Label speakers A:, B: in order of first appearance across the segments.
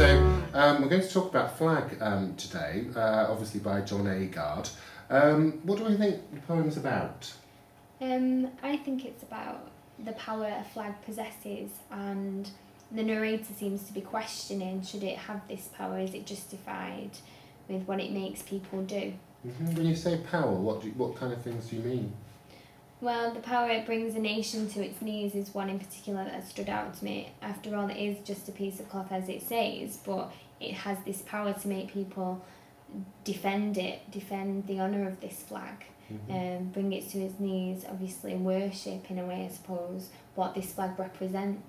A: So we're going to talk about Flag today, obviously by John Agard. What do I think the poem's about?
B: I think it's about the power a flag possesses, and the narrator seems to be questioning, should it have this power? Is it justified with what it makes people do?
A: Mm-hmm. When you say power, what kind of things do you mean?
B: Well, the power it brings a nation to its knees is one in particular that has stood out to me. After all, it is just a piece of cloth, as it says, but it has this power to make people defend the honour of this flag, bring it to its knees, obviously worship, in a way, I suppose, what this flag represents.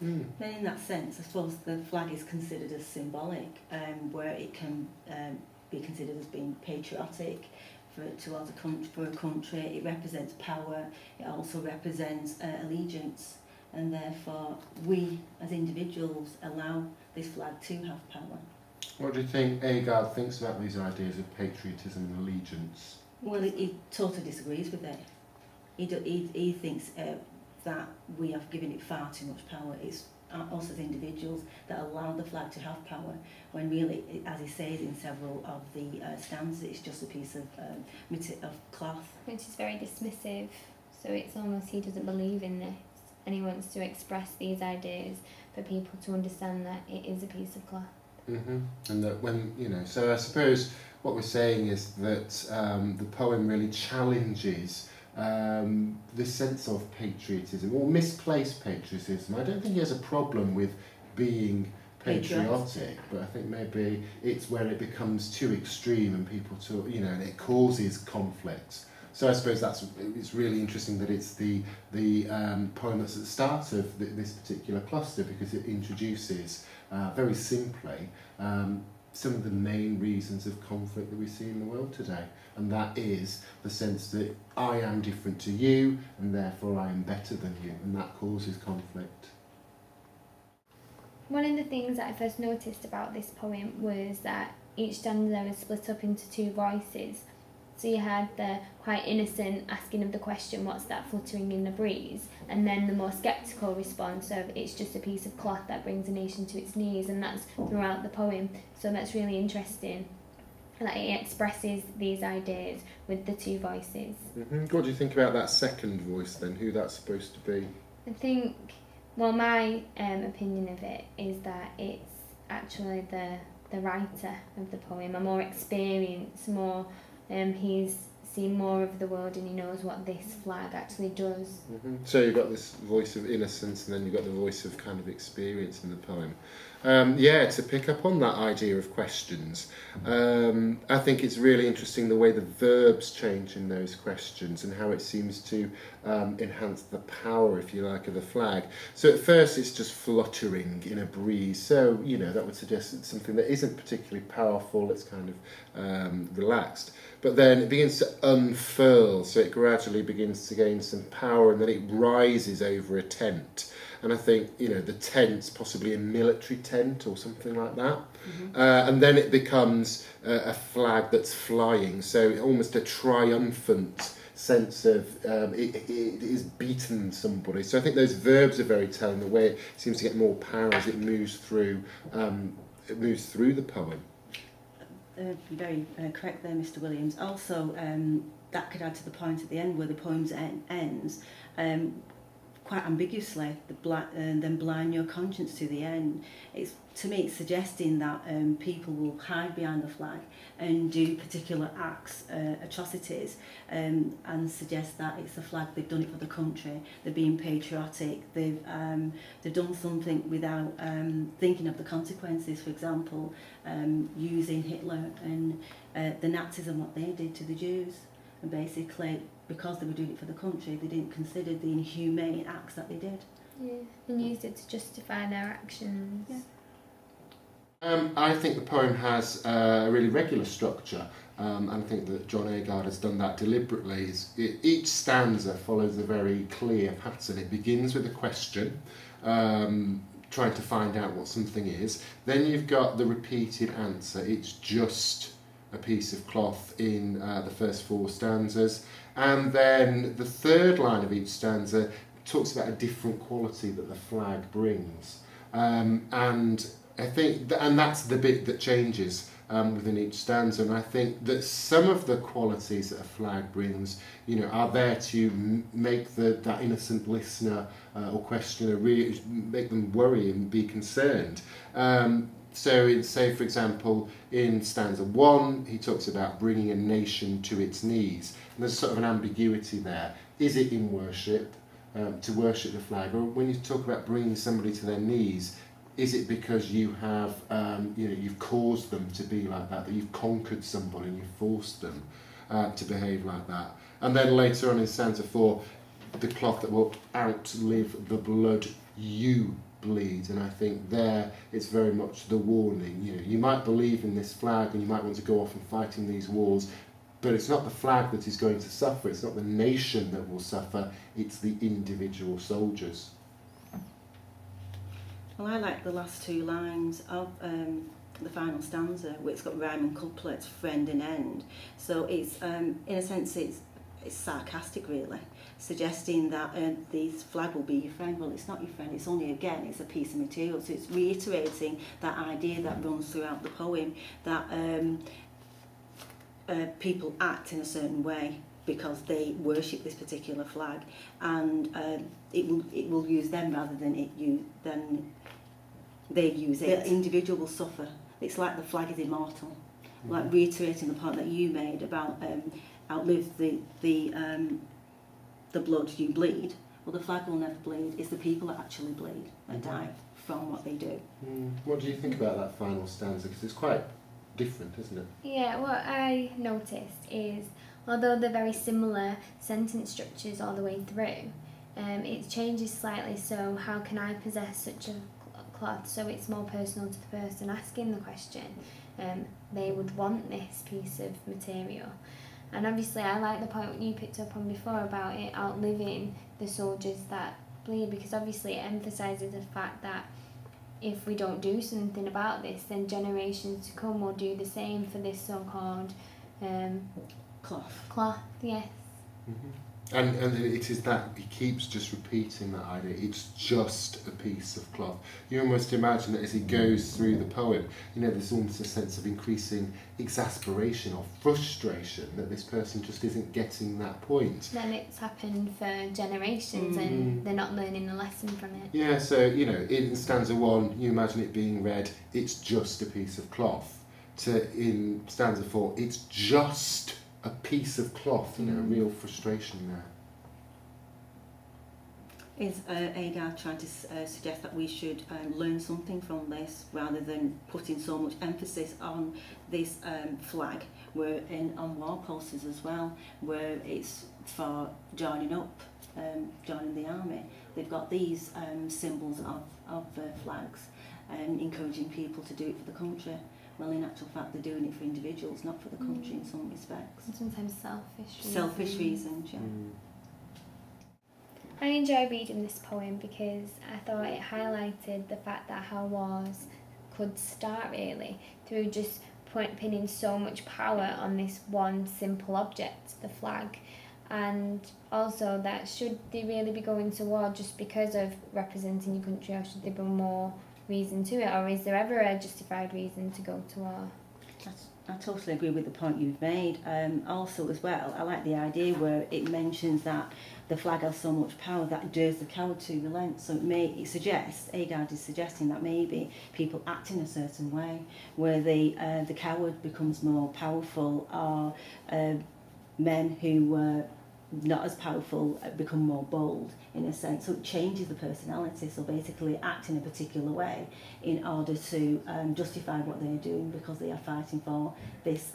C: Then in that sense, I suppose the flag is considered as symbolic, where it can be considered as being patriotic towards for a country. It represents power. It also represents allegiance, and therefore we as individuals allow this flag to have power.
A: What do you think Agard thinks about these ideas of patriotism and allegiance?
C: Well, he totally disagrees with it. He thinks that we have given it far too much power. It's us as individuals that allow the flag to have power, when really, as he says in several of the stanzas, it's just a piece of cloth.
B: Which is very dismissive, so it's almost he doesn't believe in this, and he wants to express these ideas for people to understand that it is a piece of cloth.
A: And that so I suppose what we're saying is that the poem really challenges this sense of patriotism, or misplaced patriotism. I don't think he has a problem with being patriotic, but I think maybe it's where it becomes too extreme and people and it causes conflicts. So I suppose it's really interesting that it's the poem that's at the start of this particular cluster, because it introduces very simply some of the main reasons of conflict that we see in the world today, and that is the sense that I am different to you and therefore I am better than you, and that causes conflict.
B: One of the things that I first noticed about this poem was that each stanza was split up into two voices. So you had the quite innocent asking of the question, what's that fluttering in the breeze? And then the more sceptical response of, it's just a piece of cloth that brings a nation to its knees, and that's throughout the poem. So that's really interesting, that it expresses these ideas with the two voices.
A: What do you think about that second voice then, who that's supposed to be?
B: I think, well, my opinion of it is that it's actually the writer of the poem, a more experienced, he's seen more of the world and he knows what this flag actually does.
A: So you've got this voice of innocence, and then you've got the voice of kind of experience in the poem. To pick up on that idea of questions, I think it's really interesting the way the verbs change in those questions and how it seems to enhance the power, if you like, of the flag. So at first it's just fluttering in a breeze, so that would suggest it's something that isn't particularly powerful, it's kind of relaxed. But then it begins to unfurl, so it gradually begins to gain some power, and then it rises over a tent. And I think, the tent's possibly a military tent or something like that. And then it becomes a flag that's flying, so almost a triumphant sense of it is beaten somebody. So I think those verbs are very telling, the way it seems to get more power as it moves through the poem.
C: Very correct there, Mr. Williams. Also, that could add to the point at the end where the poem ends quite ambiguously, then blind your conscience to the end. To me, it's suggesting that people will hide behind the flag and do particular acts, atrocities, and suggest that it's the flag, they've done it for the country, they're being patriotic, they've done something without thinking of the consequences. For example, using Hitler and the Nazis and what they did to the Jews. And basically, because they were doing it for the country, they didn't consider the inhumane acts that they did.
B: Yeah, and used it to justify their actions.
C: Yeah.
A: I think the poem has a really regular structure, and I think that John Agard has done that deliberately. Each stanza follows a very clear pattern. It begins with a question, trying to find out what something is. Then you've got the repeated answer. It's just a piece of cloth in the first four stanzas, and then the third line of each stanza talks about a different quality that the flag brings, and I think, and that's the bit that changes within each stanza, and I think that some of the qualities that a flag brings, are there to make that innocent listener or questioner really make them worry and be concerned. So, say for example, in stanza 1, he talks about bringing a nation to its knees, and there's sort of an ambiguity there. Is it in worship, to worship the flag, or when you talk about bringing somebody to their knees? Is it because you have, you've caused them to be like that you've conquered somebody and you've forced them to behave like that? And then later on in stanza 4, the cloth that will outlive the blood you bleed. And I think there it's very much the warning. You might believe in this flag and you might want to go off and fight in these wars, but it's not the flag that is going to suffer. It's not the nation that will suffer. It's the individual soldiers.
C: Well, I like the last 2 lines of the final stanza, where it's got rhyme and couplets, friend and end. So it's, in a sense, it's sarcastic, really, suggesting that this flag will be your friend. Well, it's not your friend. It's only, again, it's a piece of material. So it's reiterating that idea that runs throughout the poem, that people act in a certain way because they worship this particular flag, and it will use them rather than they use it. The individual will suffer. It's like the flag is immortal, like reiterating the point that you made about outlive the blood you bleed. Well, the flag will never bleed. It's the people that actually bleed and die from what they do.
A: What do you think about that final stanza? Because it's quite different, isn't it?
B: Yeah, what I noticed is, although they're very similar sentence structures all the way through, it changes slightly. So how can I possess such a cloth? So it's more personal to the person asking the question. They would want this piece of material. And obviously I like the point you picked up on before about it outliving the soldiers that bleed, because obviously it emphasises the fact that if we don't do something about this, then generations to come will do the same for this so-called cloth, yes.
A: And it is that he keeps just repeating that idea. It's just a piece of cloth. You almost imagine that as he goes through the poem, there's almost a sense of increasing exasperation or frustration that this person just isn't getting that point.
B: Then it's happened for generations and they're not learning a lesson from it.
A: Yeah, so, in stanza 1, you imagine it being read, it's just a piece of cloth. In stanza 4, it's just a piece of cloth, a real frustration there.
C: Is Agard trying to suggest that we should learn something from this rather than putting so much emphasis on this flag, where on wall posters as well, where it's for joining up, joining the army. They've got these symbols of flags and encouraging people to do it for the country. Well, in actual fact, they're doing it for individuals, not for the country in some respects.
B: And sometimes selfish reasons.
C: Selfish reasons, yeah.
B: I enjoy reading this poem because I thought it highlighted the fact that how wars could start really through just pinning so much power on this one simple object, the flag. And also that should they really be going to war just because of representing your country, or should there be more reason to it, or is there ever a justified reason to go to war?
C: I totally agree with the point you've made. Also as well, I like the idea where it mentions that the flag has so much power that it dares the coward to relent. So it suggests, Agard is suggesting that maybe people act in a certain way where the coward becomes more powerful, or men who were not as powerful become more bold in a sense. So it changes the personality. So basically act in a particular way in order to justify what they're doing, because they are fighting for this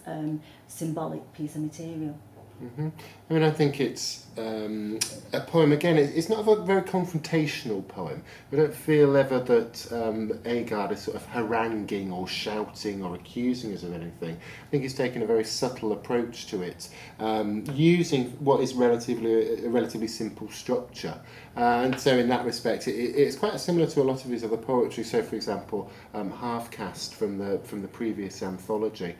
C: symbolic piece of material.
A: I mean, I think it's a poem, again, it's not a very confrontational poem. I don't feel ever that Agard is sort of haranguing or shouting or accusing us of anything. I think he's taken a very subtle approach to it, using what is a relatively simple structure. And so in that respect, it's quite similar to a lot of his other poetry. So, for example, Half Caste from the previous anthology.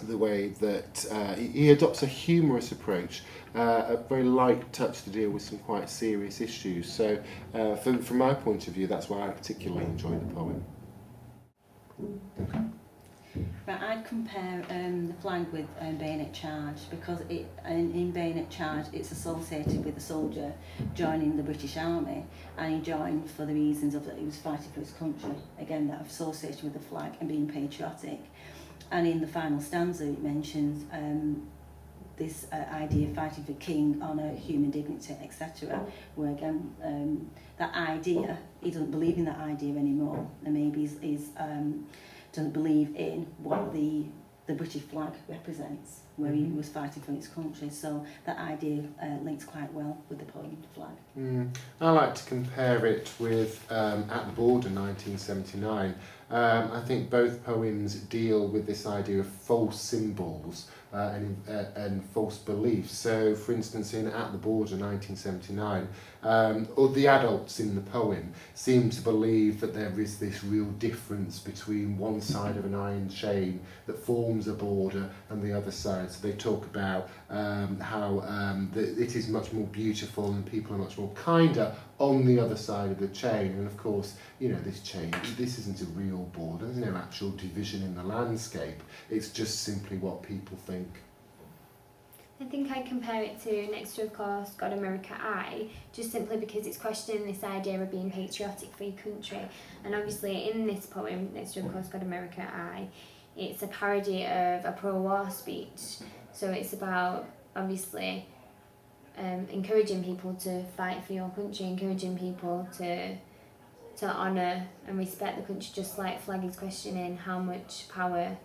A: The way that he adopts a humorous approach, a very light touch to deal with some quite serious issues. So from my point of view, that's why I particularly enjoy the poem.
C: But I'd compare the flag with bayonet charge, because in bayonet charge it's associated with a soldier joining the British Army, and he joined for the reasons of that he was fighting for his country. Again, that associated with the flag and being patriotic. And in the final stanza it mentions this idea of fighting for king, honour, human dignity, etc. Where again, that idea, he doesn't believe in that idea anymore, and maybe he's doesn't believe in what the British flag represents, where he was fighting for his country. So that idea links quite well with the poem Flag.
A: I like to compare it with At the Border 1979. I think both poems deal with this idea of false symbols and false beliefs. So, for instance, in At the Border 1979, or the adults in the poem seem to believe that there is this real difference between one side of an iron chain that forms a border and the other side. So they talk about how it is much more beautiful and people are much more kinder on the other side of the chain. And of course, you know, this isn't a real border. There's no actual division in the landscape. It's just simply what people think.
B: I think I compare it to Next to, of course, God, America, I, just simply because it's questioning this idea of being patriotic for your country. And obviously in this poem, Next to, of course, God, America, I, it's a parody of a pro-war speech. So it's about, obviously, encouraging people to fight for your country, encouraging people to honour and respect the country, just like Flag is questioning how much power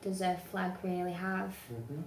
B: does a flag really have.
A: Mm-hmm.